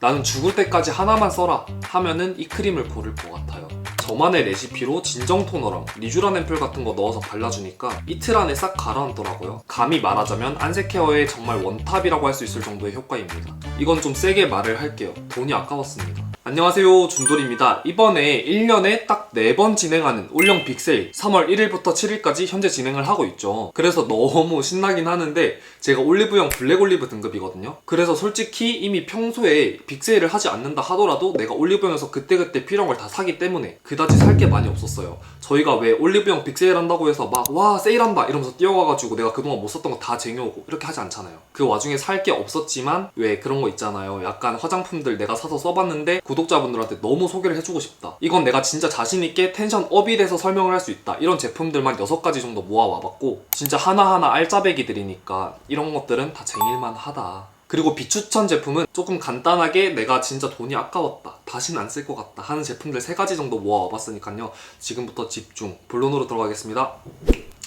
나는 죽을 때까지 하나만 써라 하면은 이 크림을 고를 것 같아요. 저만의 레시피로 진정 토너랑 리쥬란 앰플 같은 거 넣어서 발라주니까 이틀 안에 싹 가라앉더라고요. 감히 말하자면 안색 케어의 정말 원탑이라고 할 수 있을 정도의 효과입니다. 이건 좀 세게 말을 할게요. 돈이 아까웠습니다. 안녕하세요, 준돌입니다. 이번에 1년에 딱 4번 진행하는 올영 빅세일 3월 1일부터 7일까지 현재 진행을 하고 있죠. 그래서 너무 신나긴 하는데 제가 올리브영 블랙올리브 등급이거든요. 그래서 솔직히 이미 평소에 빅세일을 하지 않는다 하더라도 내가 올리브영에서 그때그때 필요한 걸 다 사기 때문에 그다지 살 게 많이 없었어요. 저희가 왜 올리브영 빅세일 한다고 해서 막 와 세일한다 이러면서 뛰어가가지고 내가 그동안 못 썼던 거 다 쟁여오고 이렇게 하지 않잖아요. 그 와중에 살 게 없었지만 왜 그런 거 있잖아요. 약간 화장품들 내가 사서 써봤는데 구독자분들한테 너무 소개를 해주고 싶다. 이건 내가 진짜 자신있게 텐션 업이 돼서 설명을 할 수 있다. 이런 제품들만 6가지 정도 모아와봤고 진짜 하나하나 알짜배기들이니까 이런 것들은 다 쟁일만 하다. 그리고 비추천 제품은 조금 간단하게 내가 진짜 돈이 아까웠다, 다시는 안 쓸 것 같다 하는 제품들 3가지 정도 모아와봤으니까요. 지금부터 집중, 본론으로 들어가겠습니다.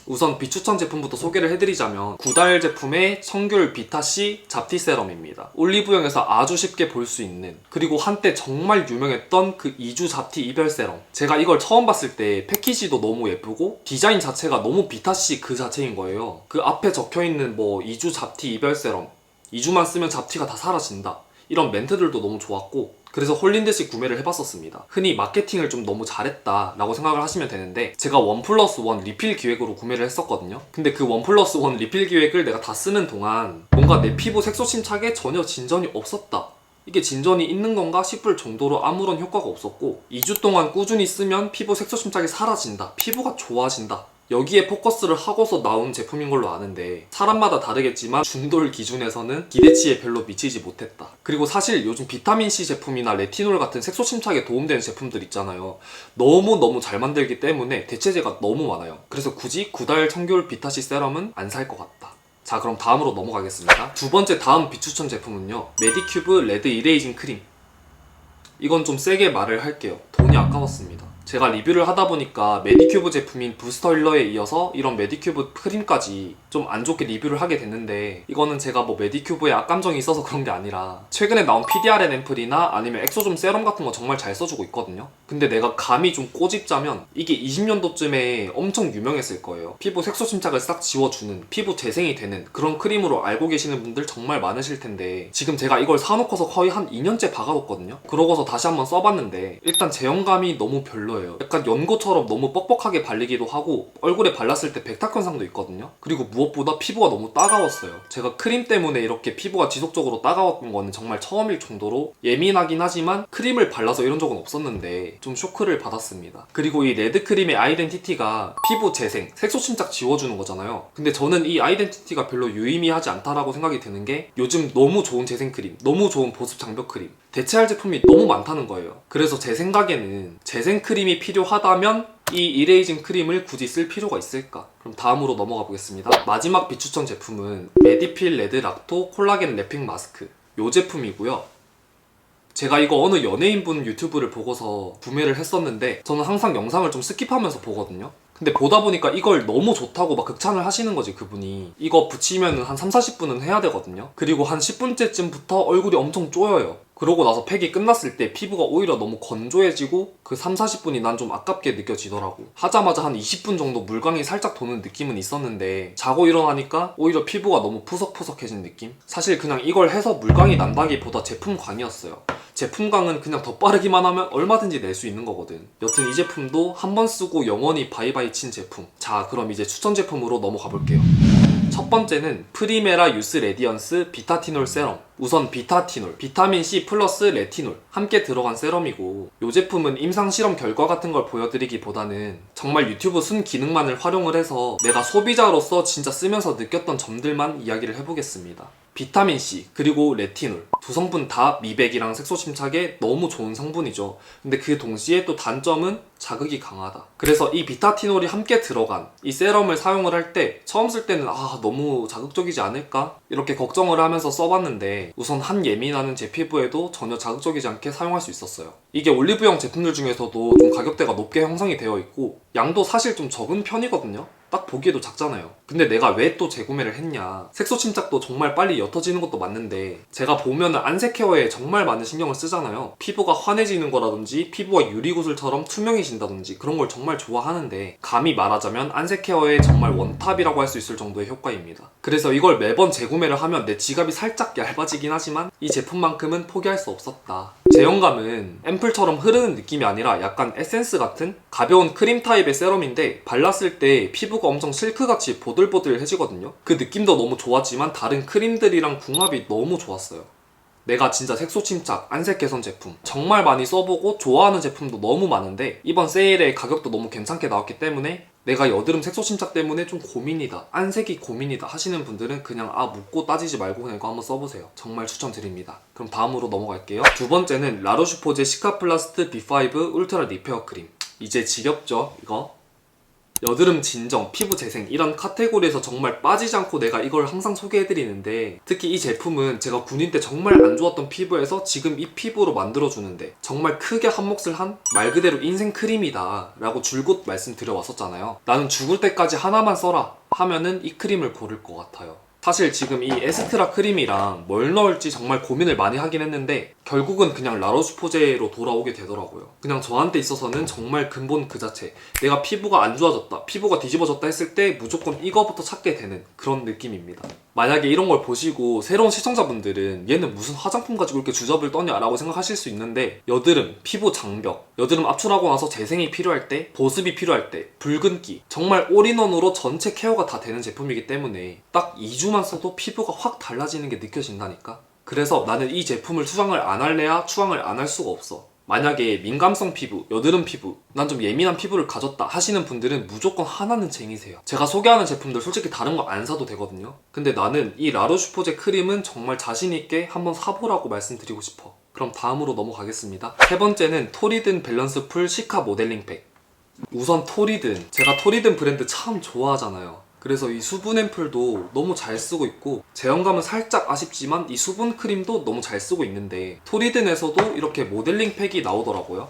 우선 비추천 제품부터 소개를 해드리자면 구달 제품의 청귤 비타C 잡티 세럼입니다. 올리브영에서 아주 쉽게 볼 수 있는, 그리고 한때 정말 유명했던 그 이주 잡티 이별 세럼. 제가 이걸 처음 봤을 때 패키지도 너무 예쁘고 디자인 자체가 너무 비타C 그 자체인 거예요. 그 앞에 적혀있는 뭐 이주 잡티 이별 세럼, 2주만 쓰면 잡티가 다 사라진다, 이런 멘트들도 너무 좋았고, 그래서 홀린 듯이 구매를 해봤었습니다. 흔히 마케팅을 좀 너무 잘했다 라고 생각을 하시면 되는데, 제가 1+1 리필 기획으로 구매를 했었거든요. 근데 그 1+1 리필 기획을 내가 다 쓰는 동안 뭔가 내 피부 색소 침착에 전혀 진전이 없었다, 이게 진전이 있는 건가 싶을 정도로 아무런 효과가 없었고, 2주 동안 꾸준히 쓰면 피부 색소 침착이 사라진다, 피부가 좋아진다, 여기에 포커스를 하고서 나온 제품인 걸로 아는데 사람마다 다르겠지만 준돌 기준에서는 기대치에 별로 미치지 못했다. 그리고 사실 요즘 비타민C 제품이나 레티놀 같은 색소 침착에 도움되는 제품들 있잖아요. 너무너무 잘 만들기 때문에 대체제가 너무 많아요. 그래서 굳이 구달 청귤 비타C 세럼은 안 살 것 같다. 자, 그럼 다음으로 넘어가겠습니다. 두 번째 다음 비추천 제품은요, 메디큐브 레드 이레이징 크림. 이건 좀 세게 말을 할게요. 돈이 아까웠습니다. 제가 리뷰를 하다 보니까 메디큐브 제품인 부스터 힐러에 이어서 이런 메디큐브 크림까지 좀 안 좋게 리뷰를 하게 됐는데, 이거는 제가 뭐 메디큐브에 악감정이 있어서 그런 게 아니라 최근에 나온 PDRN 앰플이나 아니면 엑소좀 세럼 같은 거 정말 잘 써주고 있거든요. 근데 내가 감히 좀 꼬집자면 이게 20년도쯤에 엄청 유명했을 거예요. 피부 색소 침착을 싹 지워주는, 피부 재생이 되는 그런 크림으로 알고 계시는 분들 정말 많으실 텐데, 지금 제가 이걸 사놓고서 거의 한 2년째 박아뒀거든요. 그러고서 다시 한번 써봤는데 일단 제형감이 너무 별로예요. 약간 연고처럼 너무 뻑뻑하게 발리기도 하고 얼굴에 발랐을 때 백탁 현상도 있거든요. 그리고 무엇보다 피부가 너무 따가웠어요. 제가 크림 때문에 이렇게 피부가 지속적으로 따가웠던 거는 정말 처음일 정도로, 예민하긴 하지만 크림을 발라서 이런 적은 없었는데 좀 쇼크를 받았습니다. 그리고 이 레드 크림의 아이덴티티가 피부 재생, 색소 침착 지워주는 거잖아요. 근데 저는 이 아이덴티티가 별로 유의미하지 않다라고 생각이 드는 게, 요즘 너무 좋은 재생 크림, 너무 좋은 보습 장벽 크림, 대체할 제품이 너무 많다는 거예요. 그래서 제 생각에는 재생 크림이 필요하다면 이 이레이징 크림을 굳이 쓸 필요가 있을까? 그럼 다음으로 넘어가 보겠습니다. 마지막 비추천 제품은 메디필 레드 락토 콜라겐 랩핑 마스크. 이 제품이고요. 제가 이거 어느 연예인분 유튜브를 보고서 구매를 했었는데, 저는 항상 영상을 좀 스킵하면서 보거든요. 근데 보다 보니까 이걸 너무 좋다고 막 극찬을 하시는 거지, 그분이. 이거 붙이면 한 3-40분은 해야 되거든요. 그리고 한 10분째쯤부터 얼굴이 엄청 쪼여요. 그러고 나서 팩이 끝났을 때 피부가 오히려 너무 건조해지고 그 3-40분이 난 좀 아깝게 느껴지더라고. 하자마자 한 20분 정도 물광이 살짝 도는 느낌은 있었는데 자고 일어나니까 오히려 피부가 너무 푸석푸석해진 느낌? 사실 그냥 이걸 해서 물광이 난다기보다 제품광이었어요. 제품광은 그냥 더 빠르기만 하면 얼마든지 낼 수 있는 거거든. 여튼 이 제품도 한 번 쓰고 영원히 바이바이 친 제품. 자, 그럼 이제 추천 제품으로 넘어가 볼게요. 첫 번째는 프리메라 유스 레디언스 비타티놀 세럼. 우선 비타티놀, 비타민C 플러스 레티놀 함께 들어간 세럼이고, 이 제품은 임상실험 결과 같은 걸 보여드리기보다는 정말 유튜브 순 기능만을 활용을 해서 내가 소비자로서 진짜 쓰면서 느꼈던 점들만 이야기를 해보겠습니다. 비타민C 그리고 레티놀 두 성분 다 미백이랑 색소 침착에 너무 좋은 성분이죠. 근데 그 동시에 또 단점은 자극이 강하다. 그래서 이 비타티놀이 함께 들어간 이 세럼을 사용을 할 때 처음 쓸 때는 너무 자극적이지 않을까? 이렇게 걱정을 하면서 써봤는데 우선 한 예민하는 제 피부에도 전혀 자극적이지 않게 사용할 수 있었어요. 이게 올리브영 제품들 중에서도 좀 가격대가 높게 형성이 되어 있고 양도 사실 좀 적은 편이거든요. 딱 보기에도 작잖아요. 근데 내가 왜 또 재구매를 했냐, 색소 침착도 정말 빨리 옅어지는 것도 맞는데 제가 보면은 안색 케어에 정말 많은 신경을 쓰잖아요. 피부가 환해지는 거라든지 피부가 유리구슬처럼 투명해진다든지 그런 걸 정말 좋아하는데, 감히 말하자면 안색 케어의 정말 원탑이라고 할 수 있을 정도의 효과입니다. 그래서 이걸 매번 재구매를 하면 내 지갑이 살짝 얇아지긴 하지만 이 제품만큼은 포기할 수 없었다. 제형감은 앰플처럼 흐르는 느낌이 아니라 약간 에센스 같은 가벼운 크림 타입의 세럼인데, 발랐을 때 피부가 엄청 실크같이 보들보들해지거든요. 그 느낌도 너무 좋았지만 다른 크림들이랑 궁합이 너무 좋았어요. 내가 진짜 색소 침착, 안색 개선 제품 정말 많이 써보고 좋아하는 제품도 너무 많은데, 이번 세일에 가격도 너무 괜찮게 나왔기 때문에 내가 여드름 색소 침착 때문에 좀 고민이다, 안색이 고민이다 하시는 분들은 그냥 묻고 따지지 말고 그냥 이거 한번 써보세요. 정말 추천드립니다. 그럼 다음으로 넘어갈게요. 두 번째는 라로슈포제 시카플라스트 B5 울트라 리페어 크림. 이제 지겹죠 이거? 여드름 진정, 피부 재생 이런 카테고리에서 정말 빠지지 않고 내가 이걸 항상 소개해드리는데, 특히 이 제품은 제가 군인 때 정말 안 좋았던 피부에서 지금 이 피부로 만들어주는데 정말 크게 한 몫을 한 말 그대로 인생 크림이다 라고 줄곧 말씀드려왔었잖아요. 나는 죽을 때까지 하나만 써라 하면은 이 크림을 고를 것 같아요. 사실 지금 이 에스트라 크림이랑 뭘 넣을지 정말 고민을 많이 하긴 했는데 결국은 그냥 라로슈포제로 돌아오게 되더라고요. 그냥 저한테 있어서는 정말 근본 그 자체, 내가 피부가 안 좋아졌다, 피부가 뒤집어졌다 했을 때 무조건 이거부터 찾게 되는 그런 느낌입니다. 만약에 이런 걸 보시고 새로운 시청자분들은 얘는 무슨 화장품 가지고 이렇게 주접을 떠냐 라고 생각하실 수 있는데, 여드름, 피부 장벽, 여드름 압출하고 나서 재생이 필요할 때, 보습이 필요할 때, 붉은기, 정말 올인원으로 전체 케어가 다 되는 제품이기 때문에 딱 2주만 써도 피부가 확 달라지는 게 느껴진다니까. 그래서 나는 이 제품을 추상을 안 할래야 추앙을 안 할 수가 없어. 만약에 민감성 피부, 여드름 피부, 난 좀 예민한 피부를 가졌다 하시는 분들은 무조건 하나는 쟁이세요. 제가 소개하는 제품들 솔직히 다른 거 안 사도 되거든요. 근데 나는 이 라로슈포제 크림은 정말 자신있게 한번 사보라고 말씀드리고 싶어. 그럼 다음으로 넘어가겠습니다. 세 번째는 토리든 밸런스 풀 시카 모델링 팩. 우선 토리든, 제가 토리든 브랜드 참 좋아하잖아요. 그래서 이 수분 앰플도 너무 잘 쓰고 있고, 제형감은 살짝 아쉽지만 이 수분 크림도 너무 잘 쓰고 있는데, 토리든에서도 이렇게 모델링 팩이 나오더라고요.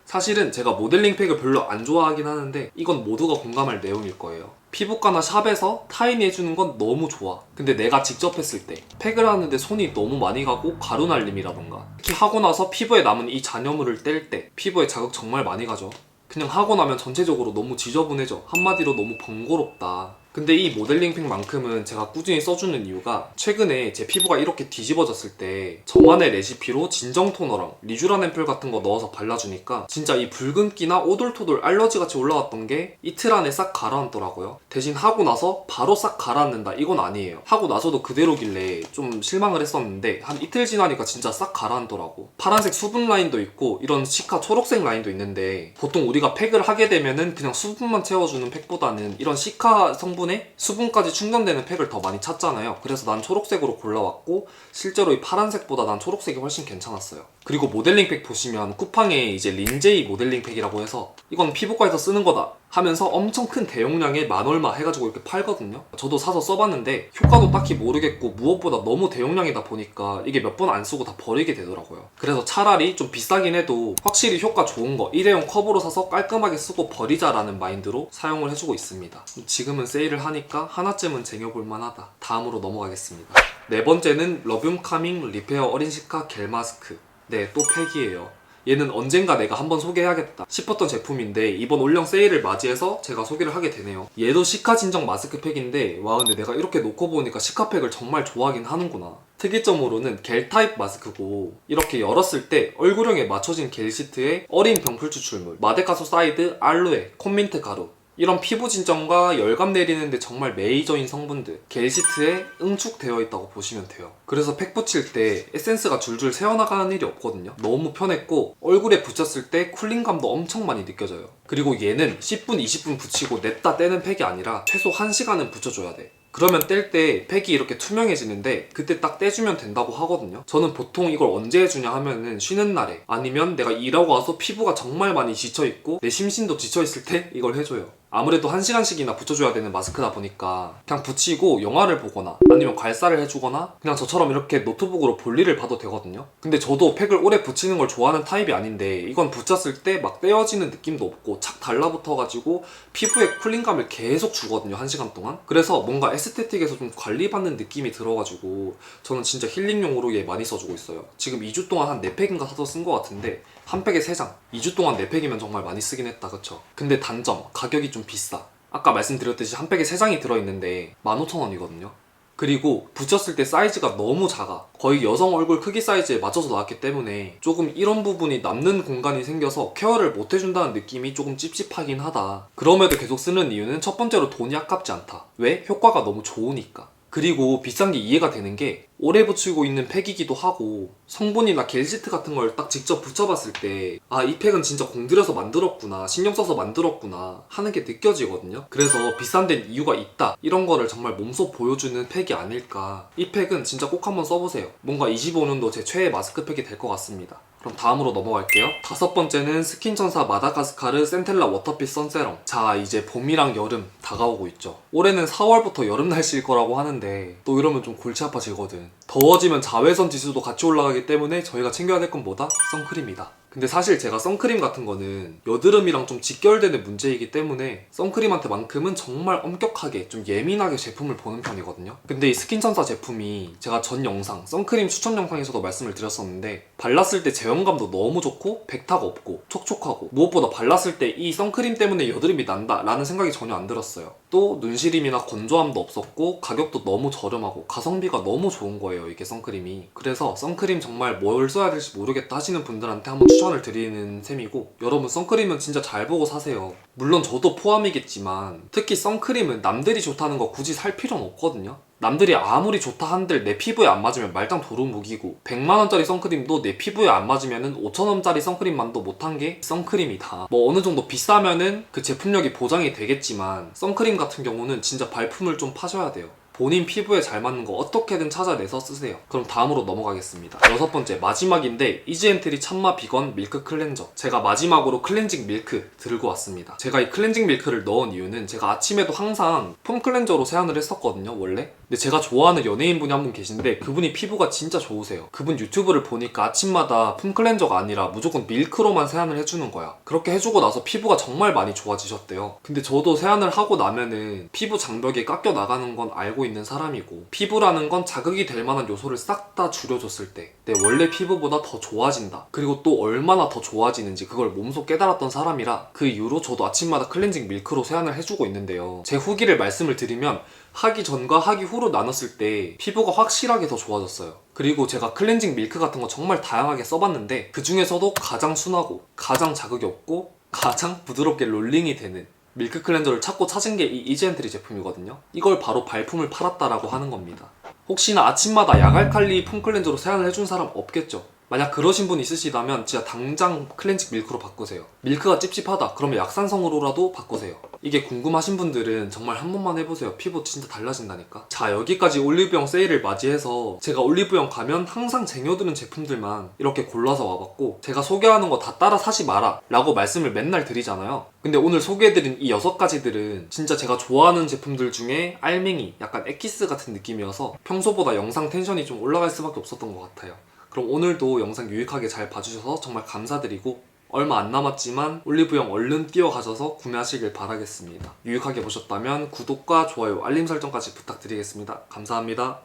사실은 제가 모델링 팩을 별로 안 좋아하긴 하는데 이건 모두가 공감할 내용일 거예요. 피부과나 샵에서 타인이 해주는 건 너무 좋아. 근데 내가 직접 했을 때 팩을 하는데 손이 너무 많이 가고 가루 날림이라던가, 특히 하고 나서 피부에 남은 이 잔여물을 뗄 때 피부에 자극 정말 많이 가죠. 그냥 하고 나면 전체적으로 너무 지저분해져. 한마디로 너무 번거롭다. 근데 이 모델링 팩만큼은 제가 꾸준히 써주는 이유가, 최근에 제 피부가 이렇게 뒤집어졌을 때 저만의 레시피로 진정 토너랑 리쥬란 앰플 같은 거 넣어서 발라주니까 진짜 이 붉은기나 오돌토돌 알러지 같이 올라왔던 게 이틀 안에 싹 가라앉더라고요. 대신 하고 나서 바로 싹 가라앉는다 이건 아니에요. 하고 나서도 그대로길래 좀 실망을 했었는데 한 이틀 지나니까 진짜 싹 가라앉더라고. 파란색 수분 라인도 있고 이런 시카 초록색 라인도 있는데, 보통 우리가 팩을 하게 되면은 그냥 수분만 채워주는 팩보다는 이런 시카 성분 수분까지 충전되는 팩을 더 많이 찾잖아요. 그래서 난 초록색으로 골라왔고, 실제로 이 파란색보다 난 초록색이 훨씬 괜찮았어요. 그리고 모델링 팩 보시면 쿠팡에 이제 린제이 모델링 팩이라고 해서 이건 피부과에서 쓰는 거다 하면서 엄청 큰 대용량의 만얼마 해가지고 이렇게 팔거든요. 저도 사서 써봤는데 효과도 딱히 모르겠고, 무엇보다 너무 대용량이다 보니까 이게 몇 번 안 쓰고 다 버리게 되더라고요. 그래서 차라리 좀 비싸긴 해도 확실히 효과 좋은 거 일회용 컵으로 사서 깔끔하게 쓰고 버리자라는 마인드로 사용을 해주고 있습니다. 지금은 세일을 하니까 하나쯤은 쟁여볼 만하다. 다음으로 넘어가겠습니다. 네 번째는 러뷴 카밍 리페어 어린 시카 겔 마스크. 네, 또 팩이에요. 얘는 언젠가 내가 한번 소개해야겠다 싶었던 제품인데 이번 올영 세일을 맞이해서 제가 소개를 하게 되네요. 얘도 시카 진정 마스크팩인데, 와 근데 내가 이렇게 놓고 보니까 시카팩을 정말 좋아하긴 하는구나. 특이점으로는 겔 타입 마스크고, 이렇게 열었을 때 얼굴형에 맞춰진 겔 시트에 어린 병풀 추출물, 마데카소사이드, 알로에, 콘민트 가루, 이런 피부 진정과 열감 내리는데 정말 메이저인 성분들 겔 시트에 응축되어 있다고 보시면 돼요. 그래서 팩 붙일 때 에센스가 줄줄 새어나가는 일이 없거든요. 너무 편했고 얼굴에 붙였을 때 쿨링감도 엄청 많이 느껴져요. 그리고 얘는 10분, 20분 붙이고 냅다 떼는 팩이 아니라 최소 1시간은 붙여줘야 돼. 그러면 뗄 때 팩이 이렇게 투명해지는데 그때 딱 떼주면 된다고 하거든요. 저는 보통 이걸 언제 해주냐 하면은 쉬는 날에, 아니면 내가 일하고 와서 피부가 정말 많이 지쳐있고 내 심신도 지쳐있을 때 이걸 해줘요. 아무래도 1시간씩이나 붙여줘야 되는 마스크다 보니까 그냥 붙이고 영화를 보거나 아니면 괄사를 해주거나 그냥 저처럼 이렇게 노트북으로 볼일을 봐도 되거든요. 근데 저도 팩을 오래 붙이는 걸 좋아하는 타입이 아닌데 이건 붙였을 때 막 떼어지는 느낌도 없고 착 달라붙어가지고 피부에 쿨링감을 계속 주거든요, 1시간 동안. 그래서 뭔가 에스테틱에서 좀 관리받는 느낌이 들어가지고 저는 진짜 힐링용으로 얘 많이 써주고 있어요. 지금 2주 동안 한 4팩인가 사서 쓴 것 같은데 한 팩에 3장, 2주 동안 4팩이면 정말 많이 쓰긴 했다, 그쵸? 근데 단점, 가격이 좀 비싸. 아까 말씀드렸듯이 한 팩에 3장이 들어있는데 15,000원이거든요. 그리고 붙였을 때 사이즈가 너무 작아. 거의 여성 얼굴 크기 사이즈에 맞춰서 나왔기 때문에 조금 이런 부분이 남는 공간이 생겨서 케어를 못 해준다는 느낌이 조금 찝찝하긴 하다. 그럼에도 계속 쓰는 이유는 첫 번째로 돈이 아깝지 않다. 왜? 효과가 너무 좋으니까. 그리고 비싼 게 이해가 되는 게 오래 붙이고 있는 팩이기도 하고 성분이나 겔시트 같은 걸 딱 직접 붙여봤을 때 아, 이 팩은 진짜 공들여서 만들었구나, 신경 써서 만들었구나 하는 게 느껴지거든요. 그래서 비싼 데는 이유가 있다, 이런 거를 정말 몸소 보여주는 팩이 아닐까. 이 팩은 진짜 꼭 한번 써보세요. 뭔가 25년도 제 최애 마스크팩이 될 것 같습니다. 그럼 다음으로 넘어갈게요. 5번째는 스킨천사 마다가스카르 센텔라 워터핏 선세럼. 자, 이제 봄이랑 여름 다가오고 있죠. 올해는 4월부터 여름 날씨일 거라고 하는데 또 이러면 좀 골치 아파지거든. 더워지면 자외선 지수도 같이 올라가기 때문에 저희가 챙겨야 될 건 뭐다? 선크림이다. 근데 사실 제가 선크림 같은 거는 여드름이랑 좀 직결되는 문제이기 때문에 선크림한테만큼은 정말 엄격하게 좀 예민하게 제품을 보는 편이거든요. 근데 이 스킨천사 제품이 제가 전 영상, 선크림 추천 영상에서도 말씀을 드렸었는데 발랐을 때 제형감도 너무 좋고 백타가 없고 촉촉하고 무엇보다 발랐을 때 이 선크림 때문에 여드름이 난다 라는 생각이 전혀 안 들었어요. 또 눈시림이나 건조함도 없었고 가격도 너무 저렴하고 가성비가 너무 좋은 거예요, 이게 선크림이. 그래서 선크림 정말 뭘 써야 될지 모르겠다 하시는 분들한테 한번 추천을 드리는 셈이고, 여러분 선크림은 진짜 잘 보고 사세요. 물론 저도 포함이겠지만 특히 선크림은 남들이 좋다는 거 굳이 살 필요는 없거든요. 남들이 아무리 좋다 한들 내 피부에 안 맞으면 말짱 도루묵이고 100만원짜리 선크림도 내 피부에 안 맞으면은 5,000원짜리 선크림만도 못한 게 선크림이다. 뭐 어느 정도 비싸면은 그 제품력이 보장이 되겠지만 선크림 같은 경우는 진짜 발품을 좀 파셔야 돼요. 본인 피부에 잘 맞는 거 어떻게든 찾아내서 쓰세요. 그럼 다음으로 넘어가겠습니다. 6번째, 마지막인데 이지엔트리 참마 비건 밀크 클렌저. 제가 마지막으로 클렌징 밀크 들고 왔습니다. 제가 이 클렌징 밀크를 넣은 이유는 제가 아침에도 항상 폼 클렌저로 세안을 했었거든요, 원래. 근데 제가 좋아하는 연예인분이 한 분 계신데 그분이 피부가 진짜 좋으세요. 그분 유튜브를 보니까 아침마다 폼 클렌저가 아니라 무조건 밀크로만 세안을 해주는 거야. 그렇게 해주고 나서 피부가 정말 많이 좋아지셨대요. 근데 저도 세안을 하고 나면은 피부 장벽이 깎여 나가는 건 알고 있는 사람이고, 피부라는 건 자극이 될 만한 요소를 싹 다 줄여줬을 때 내 원래 피부보다 더 좋아진다, 그리고 또 얼마나 더 좋아지는지 그걸 몸소 깨달았던 사람이라 그 이후로 저도 아침마다 클렌징 밀크로 세안을 해주고 있는데요. 제 후기를 말씀을 드리면 하기 전과 하기 후로 나눴을 때 피부가 확실하게 더 좋아졌어요. 그리고 제가 클렌징 밀크 같은 거 정말 다양하게 써봤는데 그 중에서도 가장 순하고 가장 자극이 없고 가장 부드럽게 롤링이 되는 밀크 클렌저를 찾고 찾은 게 이 이지엔트리 제품이거든요. 이걸 바로 발품을 팔았다라고 하는 겁니다. 혹시나 아침마다 약알칼리 폼 클렌저로 세안을 해준 사람 없겠죠? 만약 그러신 분 있으시다면 진짜 당장 클렌징 밀크로 바꾸세요. 밀크가 찝찝하다 그러면 약산성으로라도 바꾸세요. 이게 궁금하신 분들은 정말 한 번만 해보세요. 피부 진짜 달라진다니까. 자, 여기까지 올리브영 세일을 맞이해서 제가 올리브영 가면 항상 쟁여두는 제품들만 이렇게 골라서 와봤고, 제가 소개하는 거 다 따라 사지 마라 라고 말씀을 맨날 드리잖아요. 근데 오늘 소개해드린 이 6가지들은 진짜 제가 좋아하는 제품들 중에 알맹이, 약간 엑기스 같은 느낌이어서 평소보다 영상 텐션이 좀 올라갈 수밖에 없었던 것 같아요. 그럼 오늘도 영상 유익하게 잘 봐주셔서 정말 감사드리고, 얼마 안 남았지만 올리브영 얼른 뛰어가셔서 구매하시길 바라겠습니다. 유익하게 보셨다면 구독과 좋아요, 알림 설정까지 부탁드리겠습니다. 감사합니다.